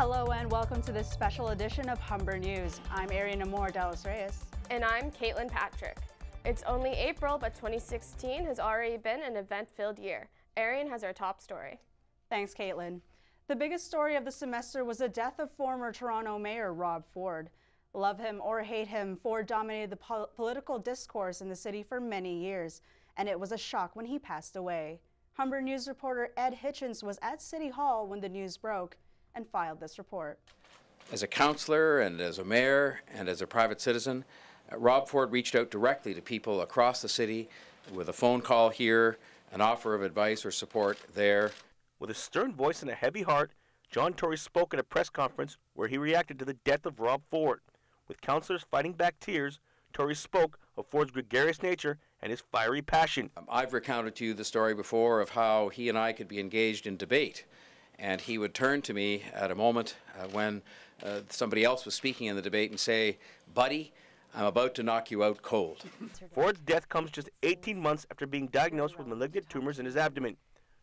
Hello and welcome to this special edition of Humber News. I'm Ariana Moore Dallas Reyes. And I'm Caitlin Patrick. It's only April, but 2016 has already been an event-filled year. Arian has our top story. Thanks, Caitlin. The biggest story of the semester was the death of former Toronto Mayor Rob Ford. Love him or hate him, Ford dominated the political discourse in the city for many years, and it was a shock when he passed away. Humber News reporter Ed Hitchens was at City Hall when the news broke and filed this report. As a councillor and as a mayor and as a private citizen, Rob Ford reached out directly to people across the city with a phone call here, an offer of advice or support there. With a stern voice and a heavy heart, John Tory spoke at a press conference where he reacted to the death of Rob Ford. With councillors fighting back tears, Tory spoke of Ford's gregarious nature and his fiery passion. I've recounted to you the story before of how he and I could be engaged in debate, and he would turn to me at a moment when somebody else was speaking in the debate and say, "Buddy, I'm about to knock you out cold." Ford's death comes just 18 months after being diagnosed with malignant tumors in his abdomen.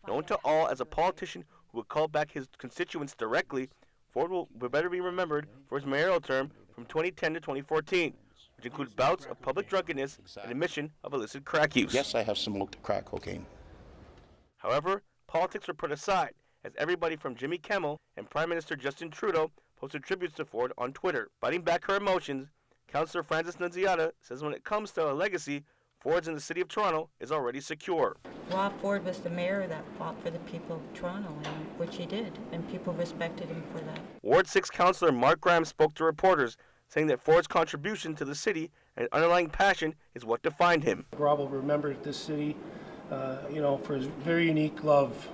Known to all as a politician who would call back his constituents directly, Ford will better be remembered for his mayoral term from 2010 to 2014, which includes bouts of public drunkenness and admission of illicit crack use. Yes, I have smoked crack cocaine. However, politics were put aside, as everybody from Jimmy Kimmel and Prime Minister Justin Trudeau posted tributes to Ford on Twitter. Fighting back her emotions, Councillor Francis Nunziata says when it comes to a legacy, Ford's in the City of Toronto is already secure. Rob Ford was the mayor that fought for the people of Toronto, which he did, and people respected him for that. Ward 6 Councillor Mark Graham spoke to reporters, saying that Ford's contribution to the city and underlying passion is what defined him. Rob will remember this city, for his very unique love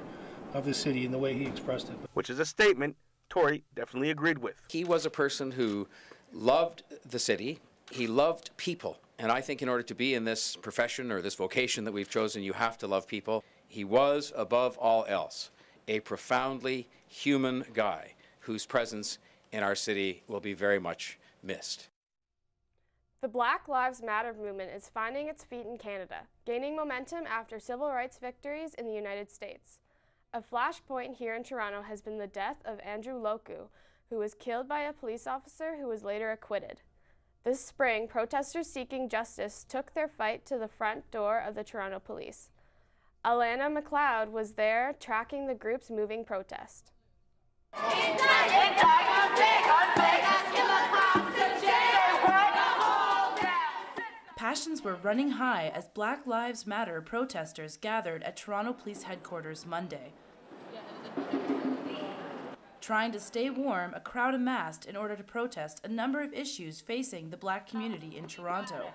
of the city and the way he expressed it. Which is a statement Tory definitely agreed with. He was a person who loved the city, he loved people. And I think in order to be in this profession or this vocation that we've chosen, you have to love people. He was, above all else, a profoundly human guy whose presence in our city will be very much missed. The Black Lives Matter movement is finding its feet in Canada, gaining momentum after civil rights victories in the United States. A flashpoint here in Toronto has been the death of Andrew Loku, who was killed by a police officer who was later acquitted. This spring, protesters seeking justice took their fight to the front door of the Toronto Police. Alana McLeod was there tracking the group's moving protest. Passions were running high as Black Lives Matter protesters gathered at Toronto Police Headquarters Monday. Trying to stay warm, a crowd amassed in order to protest a number of issues facing the Black community in Toronto.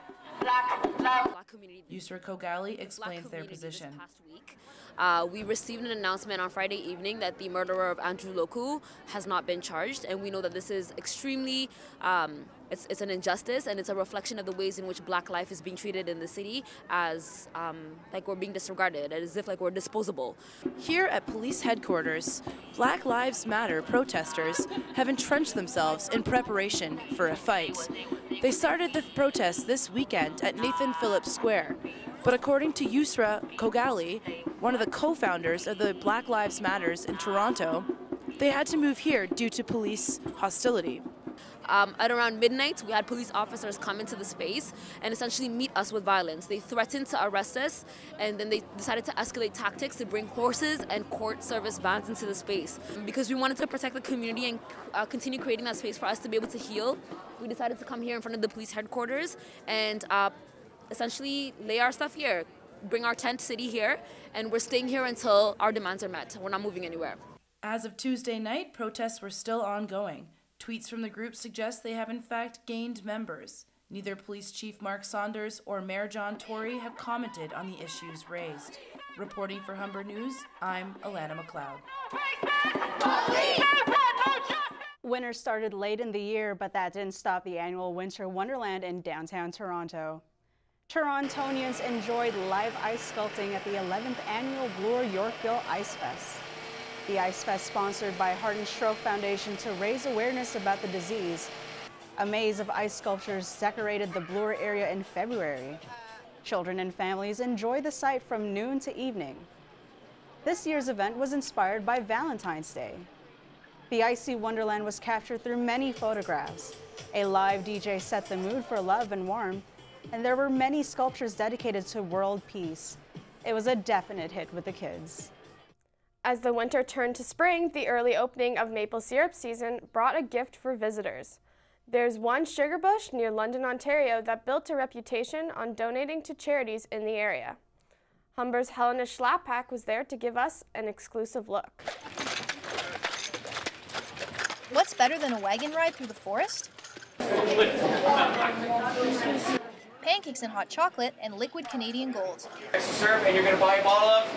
Yusra Kogali explains their position. We received an announcement on Friday evening that the murderer of Andrew Loku has not been charged, and we know that this is extremely, it's an injustice, and it's a reflection of the ways in which Black life is being treated in the city as like we're being disregarded, as if like we're disposable. Here at police headquarters, Black Lives Matter protesters have entrenched themselves in preparation for a fight. They started the protest this weekend at Nathan Phillips Square, but according to Yusra Kogali, one of the co-founders of the Black Lives Matters in Toronto, they had to move here due to police hostility. At around midnight, we had police officers come into the space and essentially meet us with violence. They threatened to arrest us, and then they decided to escalate tactics to bring horses and court service vans into the space. Because we wanted to protect the community and continue creating that space for us to be able to heal, we decided to come here in front of the police headquarters and essentially lay our stuff here, bring our tent city here, and we're staying here until our demands are met. We're not moving anywhere. As of Tuesday night, protests were still ongoing. Tweets from the group suggest they have in fact gained members. Neither Police Chief Mark Saunders or Mayor John Tory have commented on the issues raised. Reporting for Humber News, I'm Alana McLeod. Winter started late in the year, but that didn't stop the annual Winter Wonderland in downtown Toronto. Torontonians enjoyed live ice sculpting at the 11th annual Bloor Yorkville Ice Fest. The Ice Fest, sponsored by Heart and Stroke Foundation to raise awareness about the disease. A maze of ice sculptures decorated the Bloor area in February. Children and families enjoy the sight from noon to evening. This year's event was inspired by Valentine's Day. The icy wonderland was captured through many photographs. A live DJ set the mood for love and warmth, and there were many sculptures dedicated to world peace. It was a definite hit with the kids. As the winter turned to spring, the early opening of maple syrup season brought a gift for visitors. There's one sugar bush near London, Ontario that built a reputation on donating to charities in the area. Humber's Helena Schlapak was there to give us an exclusive look. What's better than a wagon ride through the forest? Pancakes and hot chocolate and liquid Canadian gold. Syrup, and you're going to buy a bottle of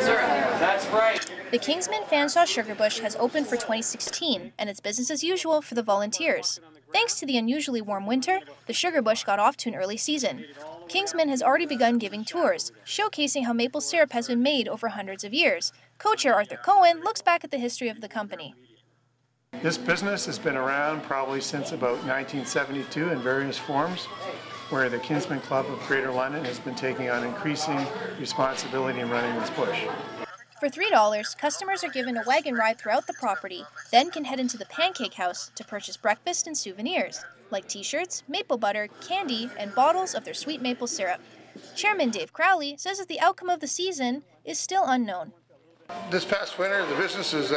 syrup. That's right. The Kingsman Fanshawe Sugar Bush has opened for 2016, and it's business as usual for the volunteers. Thanks to the unusually warm winter, the Sugar Bush got off to an early season. Kingsman has already begun giving tours, showcasing how maple syrup has been made over hundreds of years. Co-chair Arthur Cohen looks back at the history of the company. This business has been around probably since about 1972 in various forms, where the Kinsman Club of Greater London has been taking on increasing responsibility in running this bush. For $3, customers are given a wagon ride throughout the property, then can head into the Pancake House to purchase breakfast and souvenirs, like t-shirts, maple butter, candy, and bottles of their sweet maple syrup. Chairman Dave Crowley says that the outcome of the season is still unknown. This past winter, the business is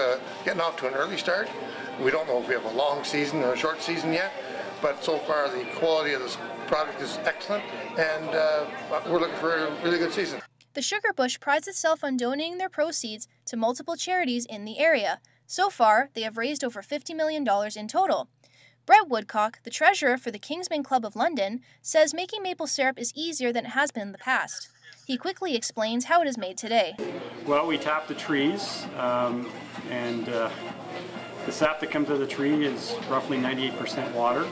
getting off to an early start. We don't know if we have a long season or a short season yet, but so far the quality of this product is excellent, and we're looking for a really good season. The Sugar Bush prides itself on donating their proceeds to multiple charities in the area. So far, they have raised over $50 million in total. Brett Woodcock, the treasurer for the Kingsman Club of London, says making maple syrup is easier than it has been in the past. He quickly explains how it is made today. Well, we tap the trees, and the sap that comes out of the tree is roughly 98% water.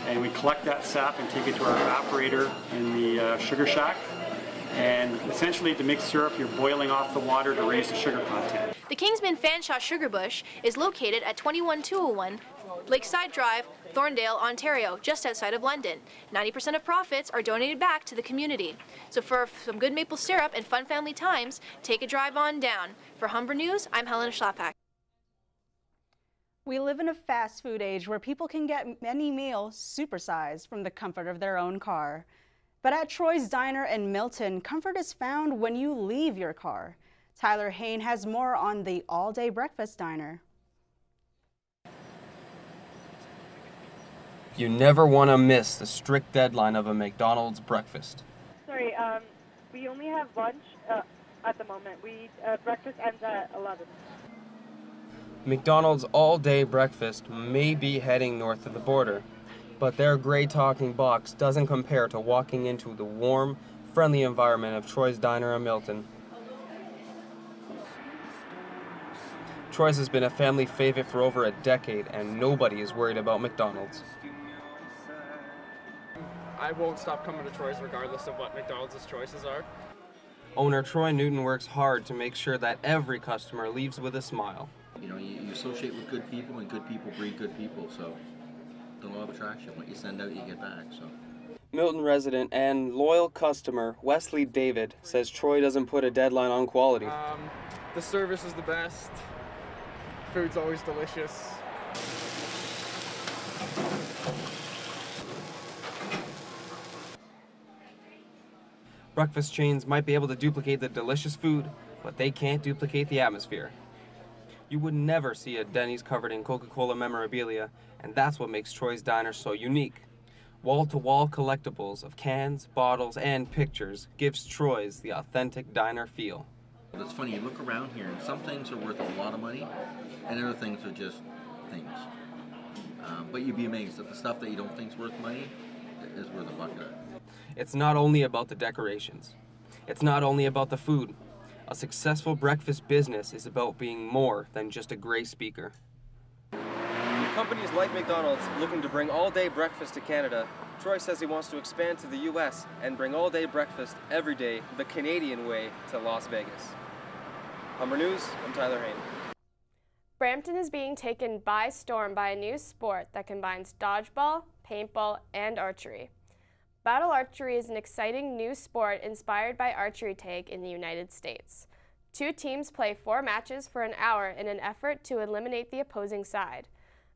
And we collect that sap and take it to our evaporator in the sugar shack. And essentially, to make syrup, you're boiling off the water to raise the sugar content. The Kingsman Fanshawe Sugar Bush is located at 21201 Lakeside Drive, Thorndale, Ontario, just outside of London. 90% of profits are donated back to the community. So for some good maple syrup and fun family times, take a drive on down. For Humber News, I'm Helena Schlapak. We live in a fast food age where people can get many meals supersized from the comfort of their own car. But at Troy's Diner in Milton, comfort is found when you leave your car. Tyler Hain has more on the all-day breakfast diner. You never want to miss the strict deadline of a McDonald's breakfast. Sorry, we only have lunch at the moment. Breakfast ends at 11. McDonald's all-day breakfast may be heading north of the border, but their great talking box doesn't compare to walking into the warm, friendly environment of Troy's Diner in Milton. Troy's has been a family favorite for over a decade, and nobody is worried about McDonald's. I won't stop coming to Troy's regardless of what McDonald's choices are. Owner Troy Newton works hard to make sure that every customer leaves with a smile. You know, you associate with good people, and good people breed good people, so the law of attraction, what you send out, you get back, so. Milton resident and loyal customer Wesley David says Troy doesn't put a deadline on quality. The service is the best. Food's always delicious. Breakfast chains might be able to duplicate the delicious food, but they can't duplicate the atmosphere. You would never see a Denny's covered in Coca-Cola memorabilia, and that's what makes Troy's Diner so unique. Wall-to-wall collectibles of cans, bottles, and pictures gives Troy's the authentic diner feel. It's funny, you look around here, and some things are worth a lot of money, and other things are just things. But you'd be amazed that the stuff that you don't think is worth money is worth a bucket. It's not only about the decorations. It's not only about the food. A successful breakfast business is about being more than just a great speaker. Companies like McDonald's looking to bring all-day breakfast to Canada. Troy says he wants to expand to the U.S. and bring all-day breakfast every day the Canadian way to Las Vegas. Humber News, I'm Tyler Hain. Brampton is being taken by storm by a new sport that combines dodgeball, paintball, and archery. Battle archery is an exciting new sport inspired by archery tag in the United States. 2 teams play 4 matches for an hour in an effort to eliminate the opposing side.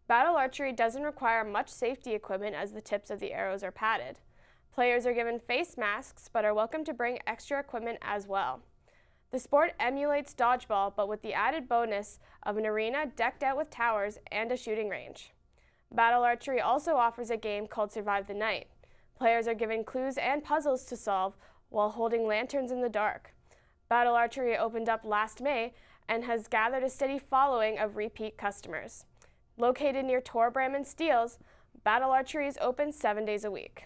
Battle archery doesn't require much safety equipment as the tips of the arrows are padded. Players are given face masks but are welcome to bring extra equipment as well. The sport emulates dodgeball but with the added bonus of an arena decked out with towers and a shooting range. Battle archery also offers a game called Survive the Night. Players are given clues and puzzles to solve while holding lanterns in the dark. Battle archery opened up last May and has gathered a steady following of repeat customers. Located near Torbram and Steeles, Battle archery is open 7 days a week.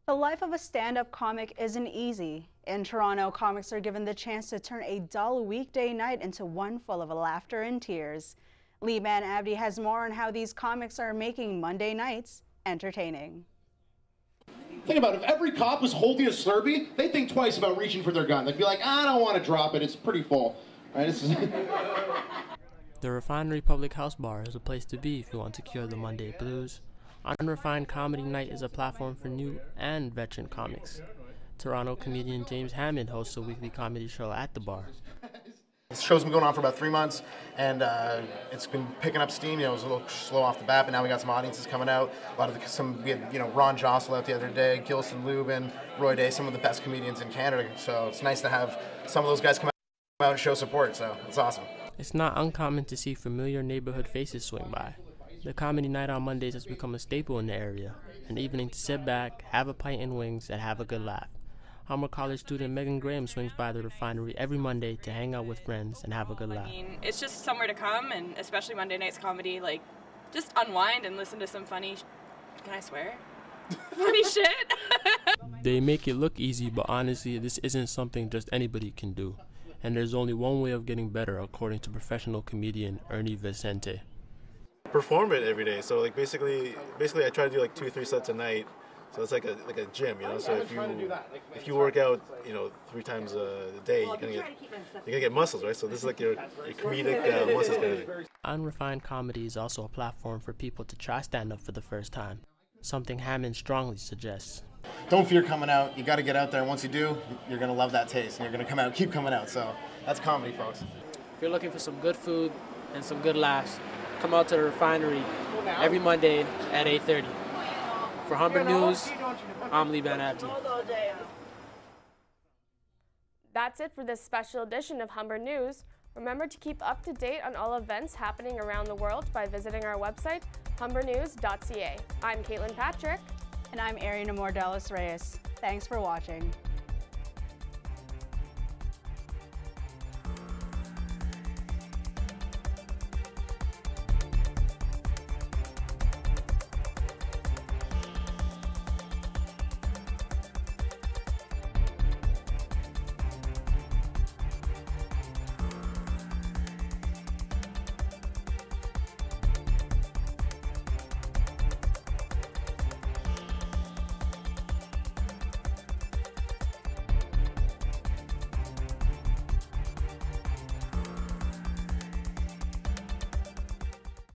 The life of a stand-up comic isn't easy. In Toronto, comics are given the chance to turn a dull weekday night into one full of laughter and tears. Leeman Abdi has more on how these comics are making Monday nights entertaining. Think about it, if every cop was holding a Slurpee, they'd think twice about reaching for their gun. They'd be like, I don't want to drop it, it's pretty full. Right? The Refinery Public House Bar is a place to be if you want to cure the Monday blues. Unrefined Comedy Night is a platform for new and veteran comics. Toronto comedian James Hammond hosts a weekly comedy show at the bar. This show's been going on for about 3 months, and it's been picking up steam. You know, it was a little slow off the bat, but now we got some audiences coming out. We had Ron Jostle out the other day, Gilson Lubin, Roy Day, some of the best comedians in Canada. So it's nice to have some of those guys come out and show support. So it's awesome. It's not uncommon to see familiar neighborhood faces swing by. The comedy night on Mondays has become a staple in the area, an evening to sit back, have a pint and wings, and have a good laugh. Humber College student Megan Graham swings by the Refinery every Monday to hang out with friends and have a good laugh. I mean, it's just somewhere to come, and especially Monday night's comedy, like, just unwind and listen to some funny, can I swear? Funny shit. They make it look easy, but honestly, this isn't something just anybody can do. And there's only one way of getting better, according to professional comedian Ernie Vicente. Perform it every day. So like basically I try to do like 2-3 sets a night. So it's like a gym, you know. So if you work out, 3 times a day, you're gonna get muscles, right? So this is like your comedic muscles kind of thing. Unrefined comedy is also a platform for people to try stand-up for the first time, something Hammond strongly suggests. Don't fear coming out. You got to get out there, and once you do, you're gonna love that taste, and you're gonna come out, keep coming out. So that's comedy, folks. If you're looking for some good food and some good laughs, come out to the Refinery every Monday at 8:30. For Humber News, I'm Lee Van Abdi. That's it for this special edition of Humber News. Remember to keep up to date on all events happening around the world by visiting our website, humbernews.ca. I'm Caitlin Patrick. And I'm Ariana Mordelis Reyes. Thanks for watching.